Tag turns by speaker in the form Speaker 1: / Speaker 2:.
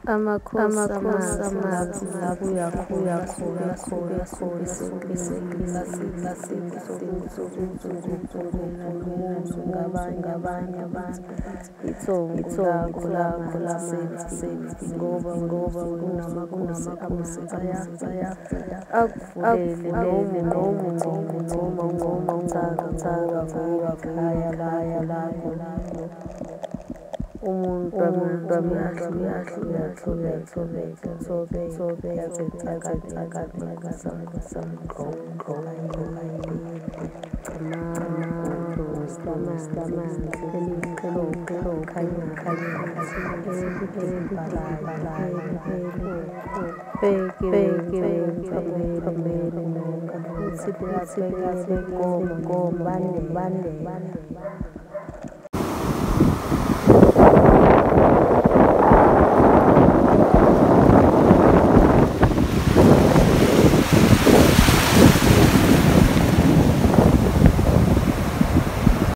Speaker 1: Amakhosi amazi ngabe uyakhula suke sekulesi sokuphungula umuzi ngabanye abantu ithongo lakho lamasafety ngoba kunamakhosi akuvulele noma ungumthaka khaya lakho umuntu uyathobeka yaze